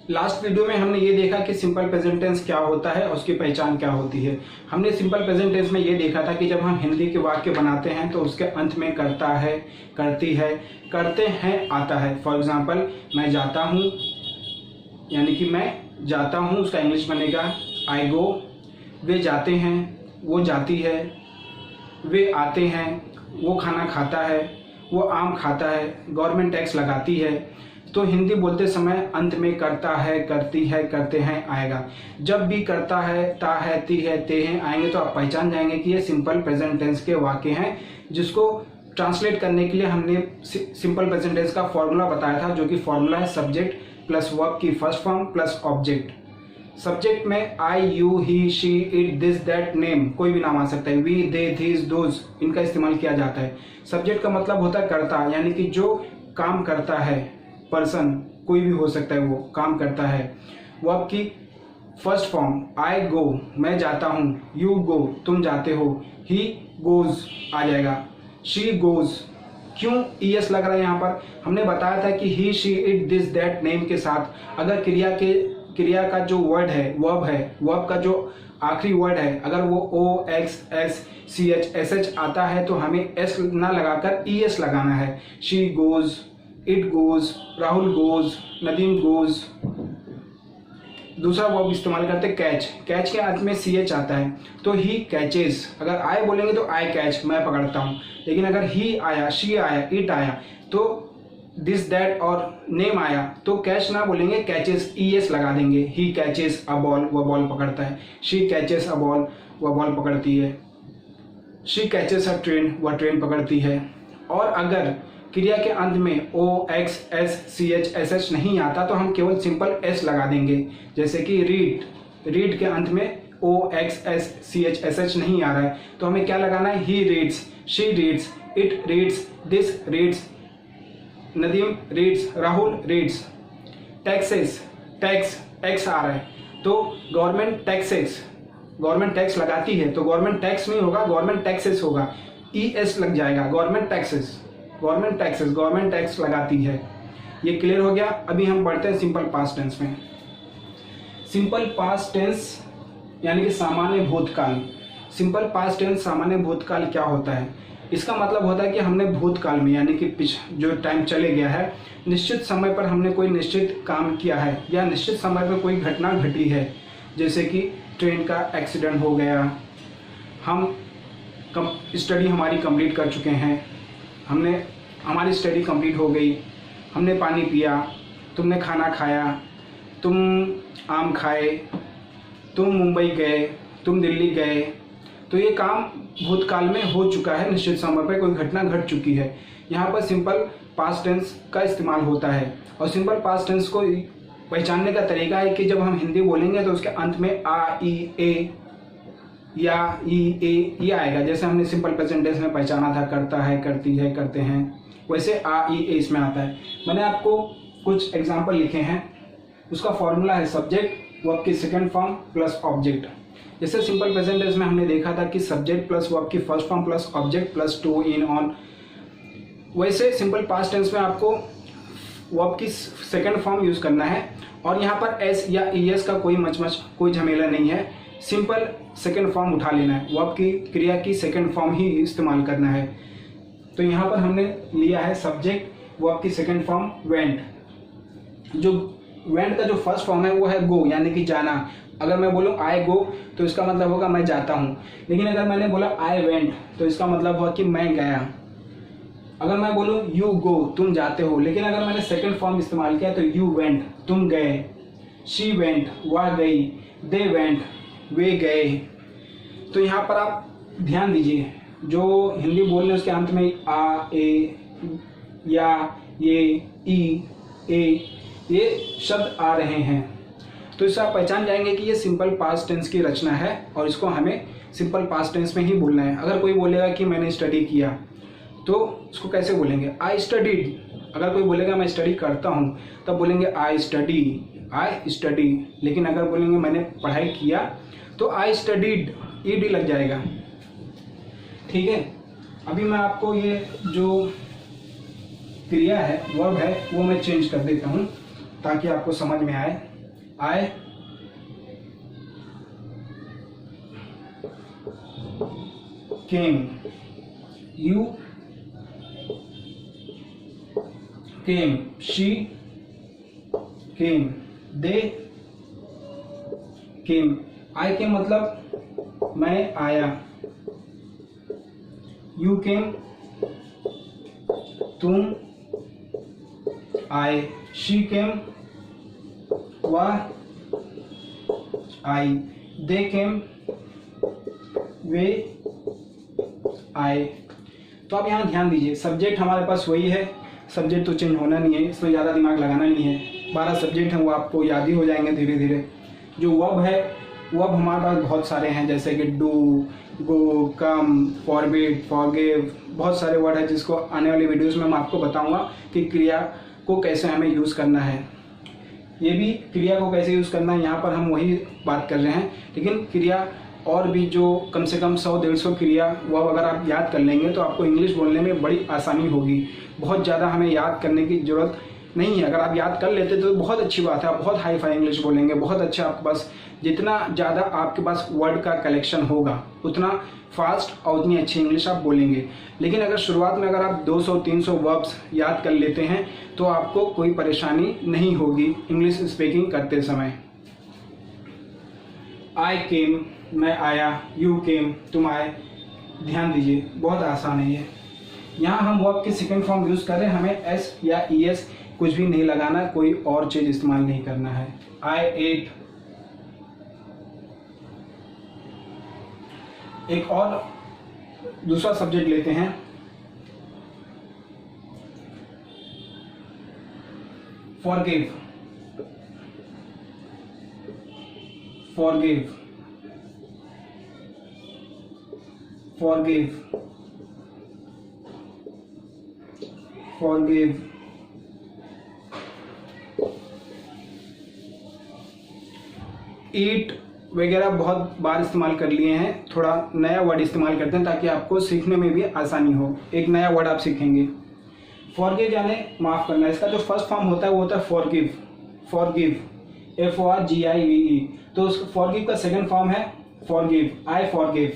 Last video में हमने ये देखा कि सिंपल प्रेजेंट टेंस क्या होता है और उसकी पहचान क्या होती है। हमने सिंपल प्रेजेंट टेंस में ये देखा था कि जब हम हिंदी के वाक्य बनाते हैं तो उसके अंत में करता है, करती है, करते हैं आता है। फॉर एग्जाम्पल, मैं जाता हूँ, यानी कि मैं जाता हूँ, उसका इंग्लिश बनेगा आई गो। वे जाते हैं, वो जाती है। वे आते हैं, वो खाना खाता है, वो आम खाता है। गवर्नमेंट टैक्स लगाती है। तो हिंदी बोलते समय अंत में करता है, करती है, करते हैं आएगा। जब भी करता है, ता है, ती है, ते हैं आएंगे तो आप पहचान जाएंगे कि ये सिंपल प्रेजेंट टेंस के वाक्य हैं, जिसको ट्रांसलेट करने के लिए हमने सिंपल प्रेजेंट टेंस का फॉर्मूला बताया था, जो कि फॉर्मूला है सब्जेक्ट प्लस वर्ब की first form plus object. Subject में I, you, he, she, it, this, that, name, कोई भी नाम आ सकता है। वी, दे, धीस, दोज, इनका इस्तेमाल किया जाता है। सब्जेक्ट का मतलब होता है कर्ता, यानी कि जो काम करता है, पर्सन कोई भी हो सकता है, वो काम करता है। वर्ब की फर्स्ट फॉर्म आई गो, मैं जाता हूँ। यू गो, तुम जाते हो। ही गोज आ जाएगा। शी गोज, क्यों ईएस लग रहा है यहाँ पर? हमने बताया था कि he, she, it, this, that, name के साथ अगर क्रिया का जो वर्ड है, वर्ब का जो आखिरी वर्ड है, अगर वो ओ, X, S, C, H, S, H आता है तो हमें एस ना लगाकर ईएस लगाना है। She goes, it goes, Rahul goes, Nadeem goes. दूसरा वर्ब इस्तेमाल करते कैच। कैच के अंत में सी एच आता है तो ही कैचेस। अगर आई बोलेंगे तो आई कैच, मैं पकड़ता हूँ। लेकिन अगर ही आया, शी आया, इट आया, तो दिस, दैट और नेम आया तो कैच ना बोलेंगे, कैचेस, ईएस लगा देंगे। ही कैचेस अ बॉल, वह बॉल पकड़ता है। शी कैचेस अ बॉल, वह बॉल पकड़ती है। शी कैचेस अ ट्रेन, वह ट्रेन पकड़ती है। और अगर क्रिया के अंत में O, X, S, C, H, S, H नहीं आता तो हम केवल सिंपल एस लगा देंगे। जैसे कि रीड के अंत में O, X, S, C, H, S, H नहीं आ रहा है तो हमें क्या लगाना है? He reads, she reads, it reads, this reads, Nadeem reads, Rahul reads. Taxes, tax, X आ रहा है तो गवर्नमेंट टैक्सेस, गवर्नमेंट टैक्स लगाती है तो गवर्नमेंट टैक्स नहीं होगा, गवर्नमेंट टैक्सेस होगा। ई एस लग जाएगा, गवर्नमेंट टैक्सेस, गवर्नमेंट टैक्स लगाती है। ये क्लियर हो गया। अभी हम बढ़ते हैं सिंपल पास्ट टेंस में। सिंपल पास्ट टेंस यानी कि सामान्य भूतकाल। सिंपल पास्ट टेंस सामान्य भूतकाल क्या होता है? इसका मतलब होता है कि हमने भूतकाल में, यानी कि जो टाइम चले गया है, निश्चित समय पर हमने कोई निश्चित काम किया है या निश्चित समय पर कोई घटना घटी है। जैसे कि ट्रेन का एक्सीडेंट हो गया, हम स्टडी हमारी कंप्लीट कर चुके हैं, हमारी स्टडी कंप्लीट हो गई, हमने पानी पिया, तुमने खाना खाया, तुम आम खाए, तुम मुंबई गए, तुम दिल्ली गए। तो ये काम भूतकाल में हो चुका है, निश्चित समय पर कोई घटना घट चुकी है। यहाँ पर सिंपल पास्ट टेंस का इस्तेमाल होता है। और सिंपल पास्ट टेंस को पहचानने का तरीका है कि जब हम हिंदी बोलेंगे तो उसके अंत में आ, ई, ए या ई, ए ये आएगा। जैसे हमने सिंपल प्रेजेंट टेंस में पहचाना था करता है, करती है, करते हैं, वैसे आ, ई, ए इसमें आता है। मैंने आपको कुछ एग्जाम्पल लिखे हैं। उसका फॉर्मूला है सब्जेक्ट, वर्ब की सेकंड फॉर्म प्लस ऑब्जेक्ट। जैसे सिंपल प्रेजेंट टेंस में हमने देखा था कि सब्जेक्ट प्लस वर्ब की first form plus object plus two, in, on. वैसे सिंपल पास्ट टेंस में आपको वर्ब की सेकंड फॉर्म यूज करना है और यहाँ पर एस या ई एस का कोई झमेला नहीं है। सिंपल सेकंड फॉर्म उठा लेना है, वर्ब की क्रिया की सेकंड फॉर्म ही इस्तेमाल करना है। तो यहाँ पर हमने लिया है सब्जेक्ट, वर्ब की सेकंड फॉर्म वेंट। जो वेंट का जो फर्स्ट फॉर्म है वो है गो, यानी कि जाना। अगर मैं बोलूँ आई गो तो इसका मतलब होगा मैं जाता हूँ। लेकिन अगर मैंने बोला आई वेंट तो इसका मतलब हुआ कि मैं गया। अगर मैं बोलूँ यू गो, तुम जाते हो, लेकिन अगर मैंने सेकंड फॉर्म इस्तेमाल किया तो यू वेंट, तुम गए। शी वेंट, वह गई। दे वेंट, वे गए। तो यहाँ पर आप ध्यान दीजिए, जो हिंदी बोलने उसके अंत में आ, ए, या, ये, ई, ए, ये शब्द आ रहे हैं तो इससे आप पहचान जाएंगे कि ये सिंपल पास्ट टेंस की रचना है और इसको हमें सिंपल पास्ट टेंस में ही बोलना है। अगर कोई बोलेगा कि मैंने स्टडी किया तो उसको कैसे बोलेंगे? I studied. अगर कोई बोलेगा मैं स्टडी करता हूँ तब बोलेंगे आई स्टडी। लेकिन अगर बोलेंगे मैंने पढ़ाई किया तो आई स्टडीड, ईडी लग जाएगा। ठीक है। अभी मैं आपको ये जो क्रिया है, वर्ब है, वो मैं चेंज कर देता हूँ ताकि आपको समझ में आए। आई केम, यू केम, शी केम, दे केम। आई केम मतलब मैं आया, यू केम तुम आए, शी केम वह आई, दे केम वे आए। तो आप यहाँ ध्यान दीजिए, सब्जेक्ट हमारे पास वही है, सब्जेक्ट तो चेंज होना नहीं है, इसमें ज़्यादा दिमाग लगाना नहीं है। 12 सब्जेक्ट हैं वो आपको याद ही हो जाएंगे धीरे धीरे। जो वर्ब है, वर्ब हमारे पास बहुत सारे हैं, जैसे कि do, go, come, forbid, forgive, बहुत सारे वर्ड हैं जिसको आने वाली वीडियोस में मैं आपको बताऊंगा कि क्रिया को कैसे हमें यूज़ करना है। ये भी क्रिया को कैसे यूज़ करना है, यहाँ पर हम वही बात कर रहे हैं। लेकिन क्रिया और भी जो कम से कम 100-150 क्रिया वर्ब अगर आप याद कर लेंगे तो आपको इंग्लिश बोलने में बड़ी आसानी होगी। बहुत ज़्यादा हमें याद करने की ज़रूरत नहीं है। अगर आप याद कर लेते तो बहुत अच्छी बात है, आप बहुत हाई फाई इंग्लिश बोलेंगे, बहुत अच्छा आपके पास, जितना ज़्यादा आपके पास वर्ड का कलेक्शन होगा उतना फास्ट और उतनी अच्छी इंग्लिश आप बोलेंगे। लेकिन अगर शुरुआत में अगर आप 200-300 वर्ब्स याद कर लेते हैं तो आपको कोई परेशानी नहीं होगी इंग्लिश स्पीकिंग करते समय। आई केम मैं आया, यू केम तुम आए। ध्यान दीजिए बहुत आसान है ये। यहाँ हम वर्ब की सेकंड फॉर्म यूज़ कर रहे हैं, हमें एस या ई एस कुछ भी नहीं लगाना, कोई और चीज़ इस्तेमाल नहीं करना है। आई एट। एक और दूसरा सब्जेक्ट लेते हैं, फॉरगिव, फॉरगिव, फॉरगिव, फॉरगिव। ईट वगैरह बहुत बार इस्तेमाल कर लिए हैं, थोड़ा नया वर्ड इस्तेमाल करते हैं ताकि आपको सीखने में भी आसानी हो। एक नया वर्ड आप सीखेंगे। फॉरगिव यानी माफ़ करना। इसका जो फर्स्ट फॉर्म होता है वो होता है फॉरगिव, फॉरगिव, FORGIVE। तो उस फॉरगिव का सेकंड फॉर्म है फॉरगिव, आई फॉरगिव,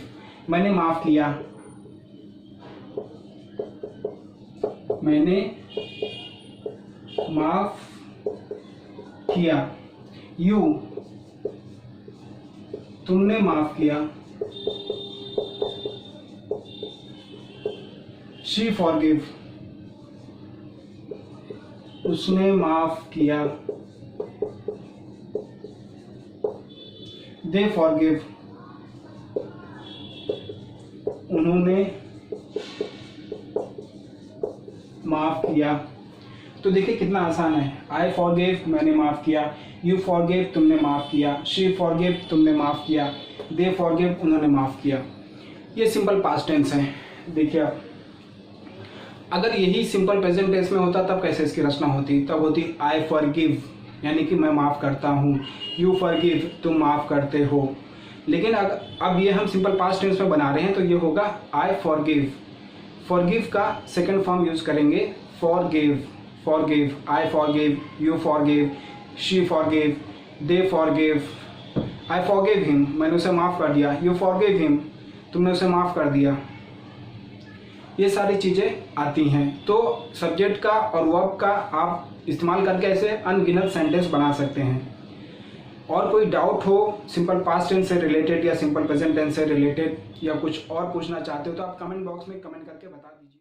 मैंने माफ़ किया, मैंने माफ़ किया। यू तुमने माफ किया। शी फॉरगिव उसने माफ किया। दे फॉरगिव उन्होंने माफ किया। तो देखिए कितना आसान है। आई फॉरगिव मैंने माफ़ किया, यू फॉरगिव तुमने माफ़ किया, शी फॉरगिव तुमने माफ़ किया, दे फॉरगिव उन्होंने माफ़ किया। ये सिंपल पास्ट टेंस है। देखिए आप, अगर यही सिंपल प्रेजेंट टेंस में होता तब कैसे इसकी रचना होती? तब होती आई फॉरगिव यानी कि मैं माफ़ करता हूँ, यू फॉरगिव तुम माफ़ करते हो। लेकिन अब ये हम सिंपल पास्ट टेंस में बना रहे हैं तो ये होगा आई फॉरगिव। फॉरगिव का सेकंड फॉर्म यूज़ करेंगे forgive, forgive, I forgive, you forgive, she forgive, they forgive. I forgive him मैंने उसे माफ़ कर दिया, यू फॉरगिव हिम तुमने उसे माफ़ कर दिया। ये सारी चीज़ें आती हैं। तो सब्जेक्ट का और वर्ब का आप इस्तेमाल करके ऐसे अनगिनत सेंटेंस बना सकते हैं। और कोई डाउट हो सिंपल पास्ट टेंस से रिलेटेड या सिंपल प्रेजेंट टेंस से रिलेटेड या कुछ और पूछना चाहते हो तो आप कमेंट बॉक्स में कमेंट करके बता दीजिए।